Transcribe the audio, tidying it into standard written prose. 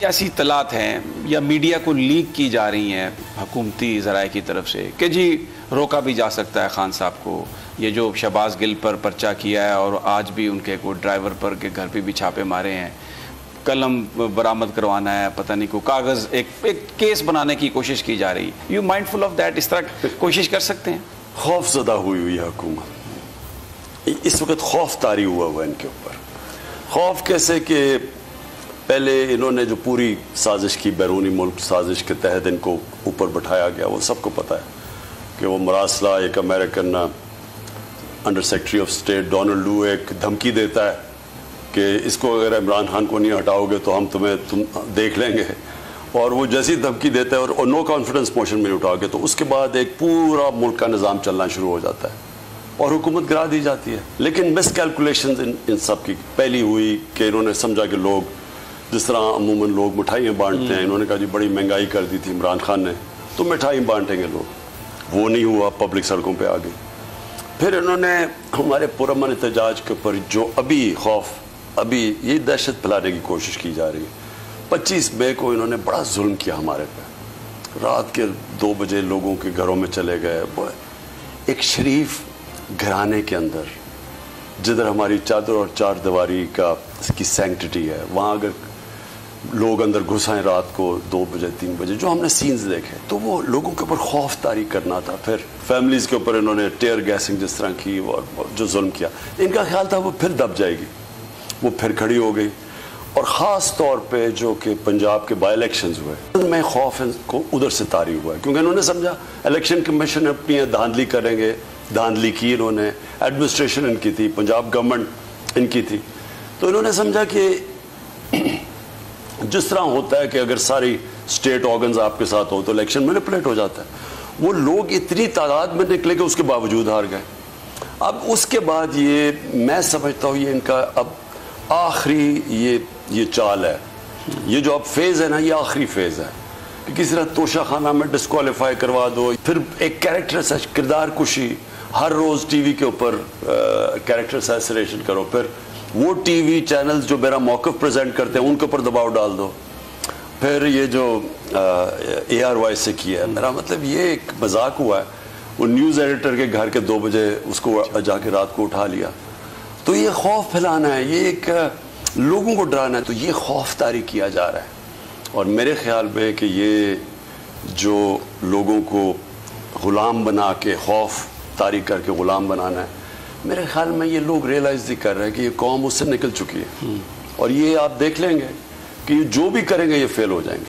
ऐसी इत्तलात हैं या मीडिया को लीक की जा रही हैं हुकूमती ज़राए की तरफ से कि जी रोका भी जा सकता है खान साहब को, ये जो शहबाज गिल पर पर्चा किया है और आज भी उनके कोई ड्राइवर पर के घर पे भी छापे मारे हैं, कलम बरामद करवाना है, पता नहीं को कागज़ एक केस बनाने की कोशिश की जा रही। You mindful of that? इस तरह कोशिश कर सकते हैं? खौफजदा हुई है हुकूमत, इस वक्त खौफ तारी हुआ है इनके ऊपर। खौफ कैसे कि पहले इन्होंने जो पूरी साजिश की, बैरूनी मुल्क साजिश के तहत इनको ऊपर बैठाया गया, वो सबको पता है कि वो मरासला एक American under secretary of state Donald लू एक धमकी देता है कि इसको अगर इमरान खान को नहीं हटाओगे तो हम तुम देख लेंगे, और वो जैसी धमकी देता है और नो कॉन्फिडेंस मोशन में उठाओगे तो उसके बाद एक पूरा मुल्क का निज़ाम चलना शुरू हो जाता है और हुकूमत गिरा दी जाती है। लेकिन मिस कैलकुलेशन इन सब की पहली हुई कि इन्होंने समझा कि लोग जिस तरह अमूमन लोग मिठाइयाँ बांटते हैं, इन्होंने कहा जी बड़ी महंगाई कर दी थी इमरान खान ने तो मिठाई बांटेंगे लोग, वो नहीं हुआ, पब्लिक सड़कों पे आ गई। फिर इन्होंने हमारे पुरअमन एहतजाज के ऊपर जो अभी खौफ, अभी ये दहशत फैलाने की कोशिश की जा रही है। 25 मई को इन्होंने बड़ा जुल्म किया हमारे पे, रात के 2 बजे लोगों के घरों में चले गए, एक शरीफ घराने के अंदर जिधर हमारी चादर और चार दीवारी का की सैंक्टिटी है, वहाँ अगर लोग अंदर घुस आए रात को 2 बजे 3 बजे, जो हमने सीन्स देखे तो वो लोगों के ऊपर खौफ तारी करना था। फिर फैमिलीज़ के ऊपर इन्होंने टेयर गैसिंग जिस तरह की और जो जुल्म किया, इनका ख्याल था वो फिर दब जाएगी, वो फिर खड़ी हो गई। और ख़ास तौर पे जो कि पंजाब के बाई इलेक्शंस हुए, मैं खौफ को उधर से तारी हुआ है क्योंकि इन्होंने समझा इलेक्शन कमीशन अपनी धांधली करेंगे, धांधली की इन्होंने, एडमिनिस्ट्रेशन इनकी थी, पंजाब गवर्नमेंट इनकी थी, तो इन्होंने समझा कि जिस तरह होता है कि अगर सारी स्टेट ऑर्गन्स आपके साथ हो तो इलेक्शन मैनिपुलेट हो जाता है। वो लोग इतनी तादाद में निकले कि उसके बावजूद हार गए। अब उसके बाद ये मैं समझता हूँ ये इनका अब आखिरी ये चाल है, ये जो अब फेज़ है ना, ये आखिरी फेज़ है कि किसी तरह तोशा खाना में डिस्क्वालीफाई करवा दो, फिर एक कैरेक्टर सच किरदार कुशी, हर रोज़ टीवी के ऊपर कैरेक्टर असैसिनेशन करो, फिर वो टीवी चैनल्स जो मेरा मौक़िफ़ प्रेजेंट करते हैं उनके ऊपर दबाव डाल दो, फिर ये जो ARY से किया है, मेरा मतलब ये एक मजाक हुआ है। वो न्यूज़ एडिटर के घर के 2 बजे उसको जाके रात को उठा लिया, तो ये खौफ फैलाना है, ये एक लोगों को डराना है, तो ये खौफ तारी किया जा रहा है। और मेरे ख्याल में कि ये जो लोगों को ग़ुलाम बना के, खौफ तारी करके ग़ुलाम बनाना है, मेरे ख्याल में ये लोग रियलाइज़ ही कर रहे हैं कि ये कौम उससे निकल चुकी है और ये आप देख लेंगे कि जो भी करेंगे ये फेल हो जाएंगे।